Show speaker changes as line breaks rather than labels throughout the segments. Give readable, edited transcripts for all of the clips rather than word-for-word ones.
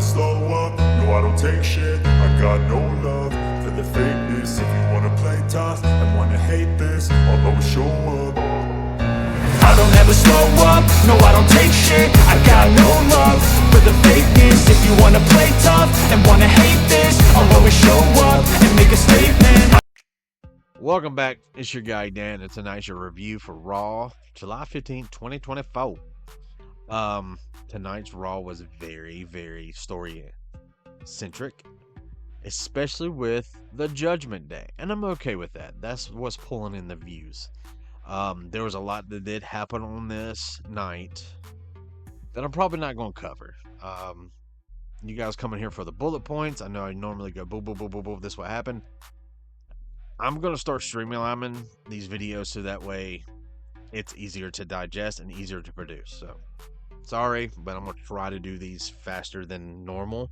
never slow up, no I don't take shit. I got no love for the fakeness. If you wanna play tough and wanna hate this, I'll always show up. I don't ever slow up, no I don't take shit. I got no love for the fakeness. If you wanna play tough and wanna hate this, I'll always show up and make a statement.
Welcome back, it's your guy Dan, and tonight's your review for Raw, July 15th, 2024. Tonight's Raw was very, very story-centric, especially with the Judgment Day, and I'm okay with that. That's what's pulling in the views. There was a lot that did happen on this night that I'm probably not going to cover. You guys coming here for the bullet points. I know I normally go boom, boom, boom, boom, boom, this what happened. I'm going to start streamlining these videos so that way it's easier to digest and easier to produce. So, sorry, but I'm going to try to do these faster than normal.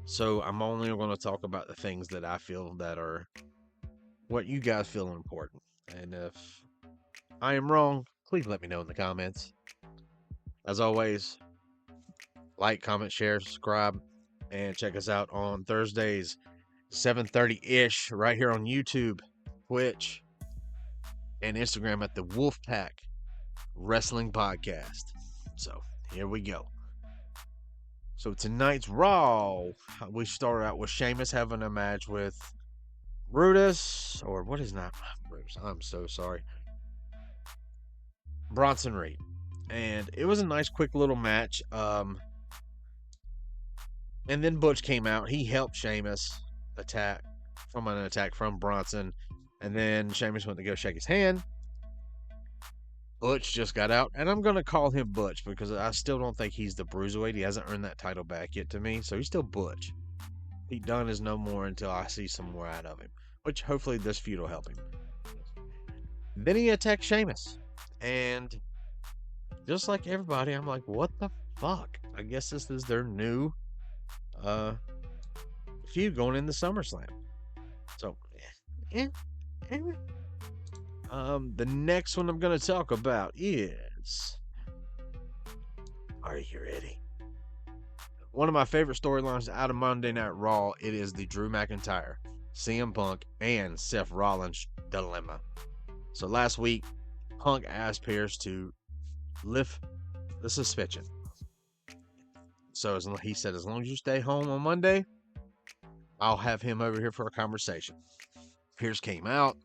So, I'm only going to talk about the things that I feel that are what you guys feel important. And if I am wrong, please let me know in the comments. As always, like, comment, share, subscribe, and check us out on Thursdays, 7:30-ish, right here on YouTube, Twitch, and Instagram at the Wolfpack Wrestling Podcast. So, here we go. So, tonight's Raw, we started out with Sheamus having a match with Rhodes, or what is not Rhodes? I'm so sorry. Bronson Reed. And it was a nice, quick little match. And then Butch came out. He helped Sheamus attack from an attack from Bronson. And then Sheamus went to go shake his hand. Butch just got out. And I'm going to call him Butch because I still don't think he's the Bruiserweight. He hasn't earned that title back yet to me. So he's still Butch. Pete Dunne is no more until I see some more out of him. Which hopefully this feud will help him. Then he attacked Sheamus. And just like everybody, I'm like, what the fuck? I guess this is their new feud going into SummerSlam. So, the next one I'm going to talk about is... Are you ready? One of my favorite storylines out of Monday Night Raw, it is the Drew McIntyre, CM Punk, and Seth Rollins dilemma. So last week, Punk asked Pierce to lift the suspension. So he said, as long as you stay home on Monday, I'll have him over here for a conversation. Pierce came out,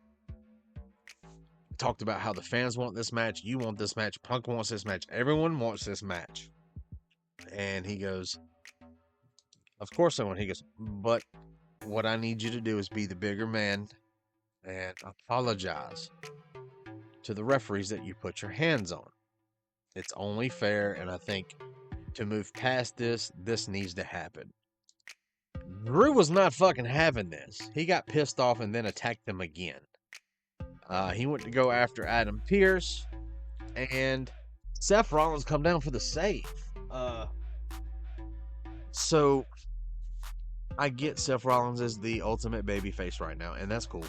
talked about how the fans want this match, you want this match, Punk wants this match, everyone wants this match. And he goes, of course I want. He goes, but what I need you to do is be the bigger man and apologize to the referees that you put your hands on. It's only fair, and I think to move past this, this needs to happen. Drew was not fucking having this. He got pissed off and then attacked them again. He went to go after Adam Pearce, and Seth Rollins come down for the save. So I get Seth Rollins is the ultimate babyface right now, and that's cool.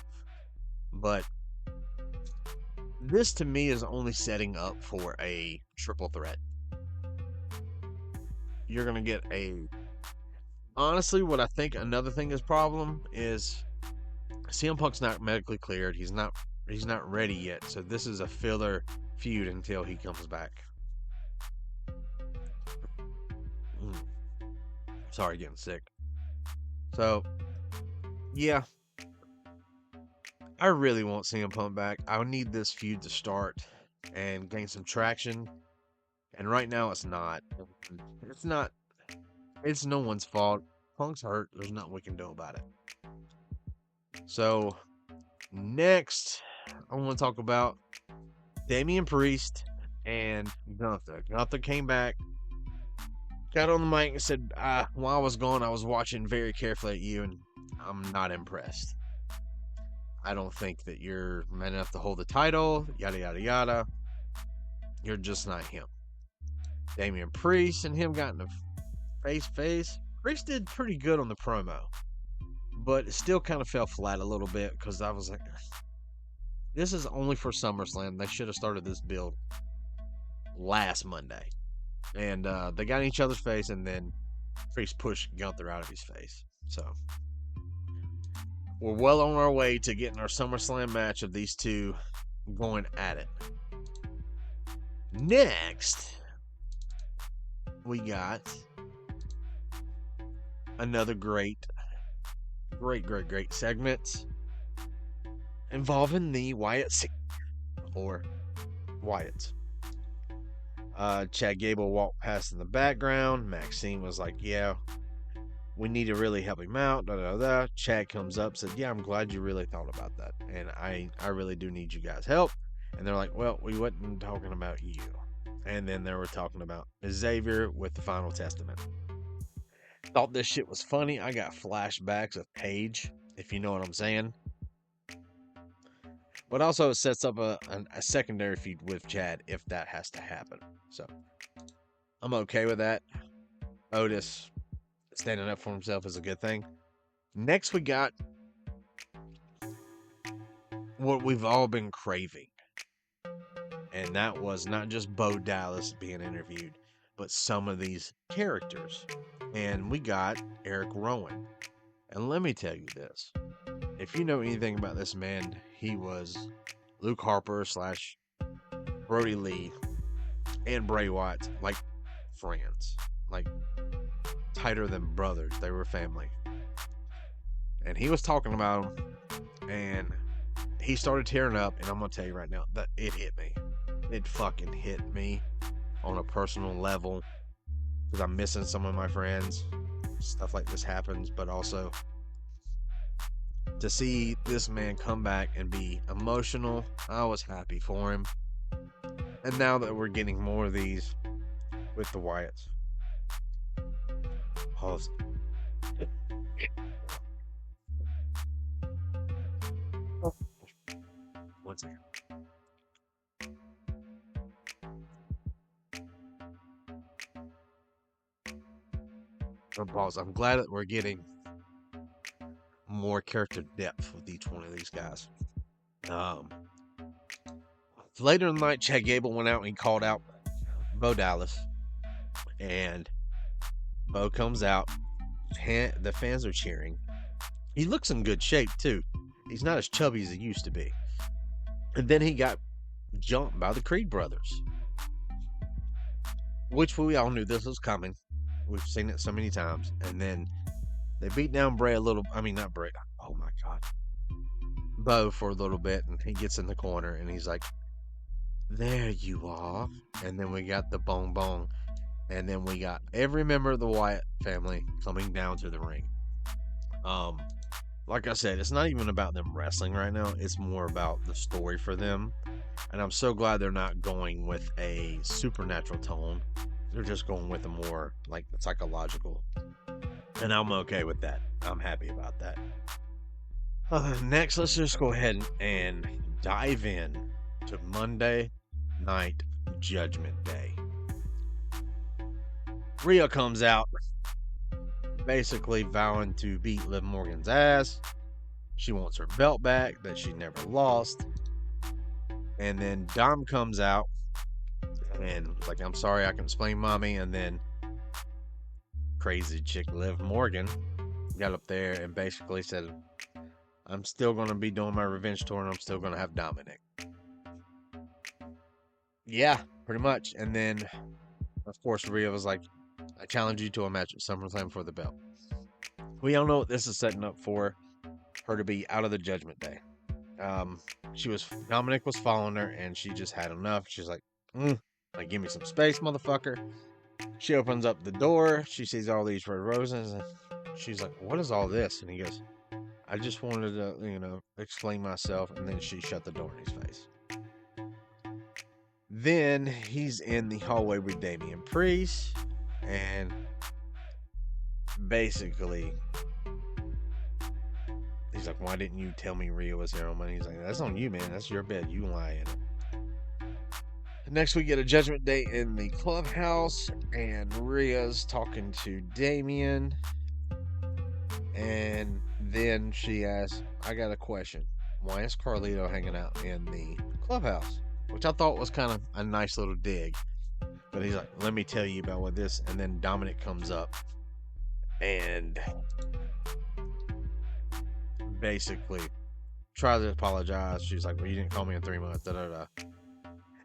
But this to me is only setting up for a triple threat. You're going to get a... Honestly, what I think another thing is problem is CM Punk's not medically cleared. He's not ready yet. So this is a filler feud until he comes back. Sorry, getting sick. So, yeah. I really want CM Punk back. I need this feud to start and gain some traction. And right now it's not. It's no one's fault. Punk's hurt. There's nothing we can do about it. So, next, I want to talk about Damian Priest and Gunther. Gunther came back, got on the mic and said, while I was gone, I was watching very carefully at you, and I'm not impressed. I don't think that you're man enough to hold the title, yada, yada, yada. You're just not him. Damian Priest and him got in a face. Priest did pretty good on the promo, but it still kind of fell flat a little bit because I was like, this is only for SummerSlam. They should have started this build last Monday. And they got in each other's face, and then Priest pushed Gunther out of his face. So we're well on our way to getting our SummerSlam match of these two going at it. Next, we got another great segment involving the Wyatt or Wyatts. Chad Gable walked past in the background. Maxine was like, yeah, we need to really help him out. Chad comes up, said, yeah, I'm glad you really thought about that. And I really do need you guys' help. And they're like, well, we wasn't talking about you. And then they were talking about Xavier with the Final Testament. Thought this shit was funny. I got flashbacks of Paige, if you know what I'm saying. But also it sets up a secondary feud with Chad if that has to happen. So I'm okay with that. Otis standing up for himself is a good thing. Next we got what we've all been craving. And that was not just Bo Dallas being interviewed, but some of these characters. And we got Eric Rowan. And let me tell you this. If you know anything about this man, he was Luke Harper / Brody Lee and Bray Wyatt, like friends, like tighter than brothers. They were family. And he was talking about him, and he started tearing up, and I'm going to tell you right now that it hit me. It fucking hit me on a personal level because I'm missing some of my friends. Stuff like this happens, but also to see this man come back and be emotional, I was happy for him. And now that we're getting more of these with the Wyatts. Pause. One second. Pause. I'm glad that we're getting more character depth with each one of these guys. Later in the night, Chad Gable went out and he called out Bo Dallas. And Bo comes out. The fans are cheering. He looks in good shape, too. He's not as chubby as he used to be. And then he got jumped by the Creed brothers. Which we all knew this was coming. We've seen it so many times. And then they beat down Bray a little. I mean, not Bray. Oh, my God. Bo for a little bit. And he gets in the corner. And he's like, there you are. And then we got the bong bong. And then we got every member of the Wyatt family coming down to the ring. Like I said, it's not even about them wrestling right now. It's more about the story for them. And I'm so glad they're not going with a supernatural tone. They're just going with a more like psychological. And I'm okay with that. I'm happy about that. Next, let's just go ahead and dive in to Monday Night Judgment Day. Rhea comes out basically vowing to beat Liv Morgan's ass. She wants her belt back that she never lost. And then Dom comes out and like, I'm sorry, I can explain, mommy. And then crazy chick Liv Morgan got up there and basically said, I'm still going to be doing my revenge tour and I'm still going to have Dominik. Yeah, pretty much. And then, of course, Rhea was like, I challenge you to a match at SummerSlam for the belt. We all know what this is setting up for her to be out of the Judgment Day. Dominik was following her and she just had enough. She's like, give me some space, motherfucker. She opens up the door. She sees all these red roses. And she's like, what is all this? And he goes, I just wanted to, explain myself. And then she shut the door in his face. Then he's in the hallway with Damian Priest. And basically, he's like, why didn't you tell me Rhea was here on Monday? He's like, that's on you, man. That's your bed. You lie in it. Next, we get a Judgment Day in the clubhouse. And Rhea's talking to Damian. And then she asks, I got a question. Why is Carlito hanging out in the clubhouse? Which I thought was kind of a nice little dig. But he's like, let me tell you about what this. And then Dominik comes up and basically tries to apologize. She's like, well, you didn't call me in 3 months. Da, da, da.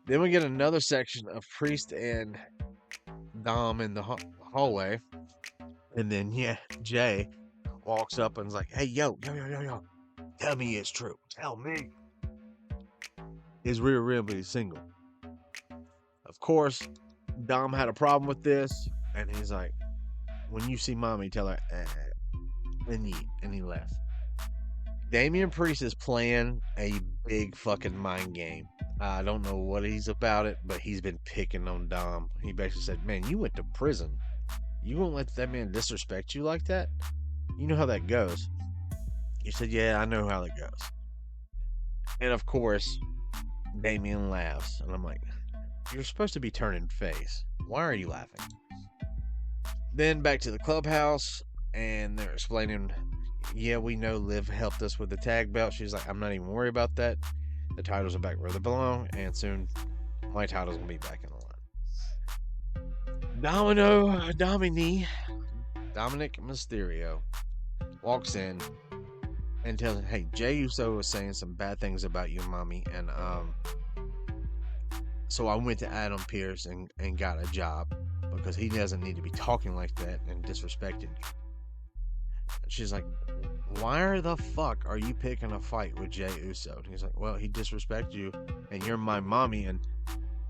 Then we get another section of Priest and Dom in the hallway. And then, yeah, Jay walks up and is like, hey, yo. Tell me it's true. Tell me. Is Rhea Ripley single? Of course, Dom had a problem with this. And he's like, when you see mommy, tell her, and he left. Damian Priest is playing a big fucking mind game. I don't know what he's about it, but he's been picking on Dom. He basically said, man, you went to prison. You won't let that man disrespect you like that? You know how that goes. He said, yeah, I know how that goes. And of course, Damian laughs. And I'm like, you're supposed to be turning face. Why are you laughing? Then back to the clubhouse, and they're explaining, yeah, we know Liv helped us with the tag belt. She's like, I'm not even worried about that. The titles are back where they belong, and soon my title's gonna be back in the line. Dominik Mysterio walks in and tells him, hey, Jey Uso was saying some bad things about you, mommy, and so I went to Adam Pearce and got a job because he doesn't need to be talking like that and disrespecting you. She's like, why the fuck are you picking a fight with Jey Uso? And he's like, well, he disrespected you and you're my mommy, and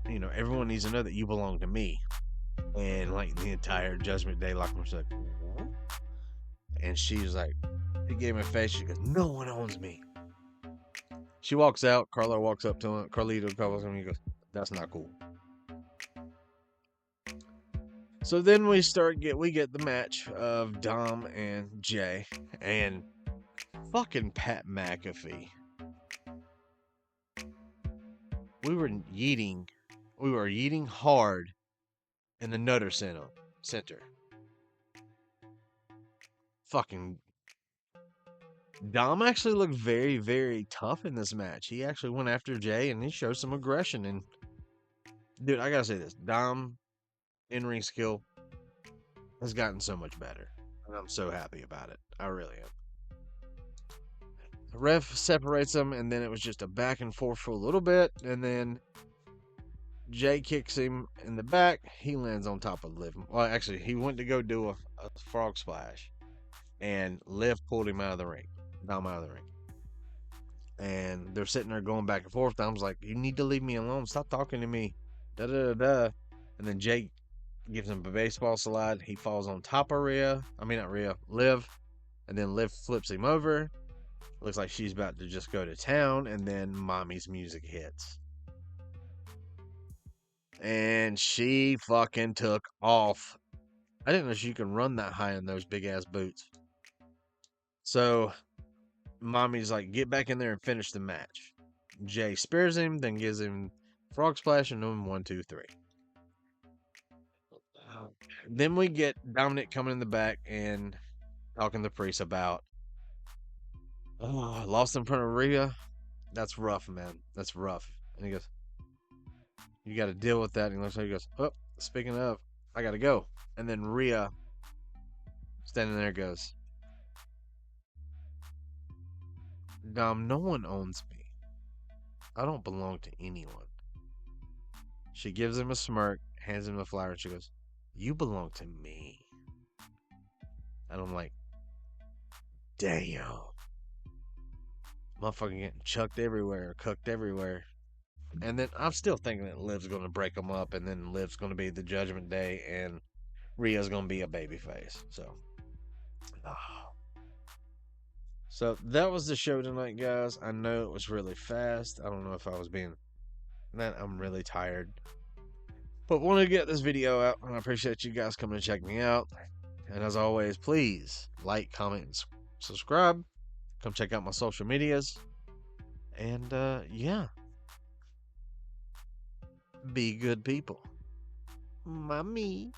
you know everyone needs to know that you belong to me. And like the entire Judgment Day locker room was like, what? And she's like, he gave him a face. She goes, no one owns me. She walks out. Carlo walks up to him. Carlito calls him. He goes, that's not cool. So then we get the match of Dom and Jay and fucking Pat McAfee. We were yeeting hard in the Nutter Center. Fucking Dom actually looked very, very tough in this match. He actually went after Jay and he showed some aggression. And dude, I gotta say this, Dom in-ring skill has gotten so much better. And I'm so happy about it. I really am. The ref separates them, and then it was just a back and forth for a little bit, and then Jay kicks him in the back. He lands on top of Liv. Well, actually, he went to go do a frog splash, and Liv pulled him out of the ring. Dom out of the ring. And they're sitting there going back and forth. Dom's like, you need to leave me alone. Stop talking to me. Da da da da. And then Jay gives him a baseball slide. He falls on top of Liv. And then Liv flips him over. Looks like she's about to just go to town. And then mommy's music hits. And she fucking took off. I didn't know she could run that high in those big ass boots. So mommy's like, get back in there and finish the match. Jay spears him, then gives him frog splash and then 1, 2, 3. Then we get Dominik coming in the back and talking to Priest about, I lost in front of Rhea. That's rough, man. That's rough. And he goes, you got to deal with that. And he looks like he goes, oh, speaking of, I got to go. And then Rhea, standing there, goes, Dom, no one owns me. I don't belong to anyone. She gives him a smirk, hands him a flower, and she goes, you belong to me. And I'm like, damn. Motherfucking getting chucked everywhere, cooked everywhere. And then I'm still thinking that Liv's going to break them up, and then Liv's going to be the Judgment Day, and Rhea's going to be a babyface. So that was the show tonight, guys. I know it was really fast. I don't know if I was being... Man, I'm really tired. But want to get this video out, and I appreciate you guys coming to check me out. And as always, please like, comment, and subscribe. Come check out my social medias. And, yeah. Be good people. Mommy.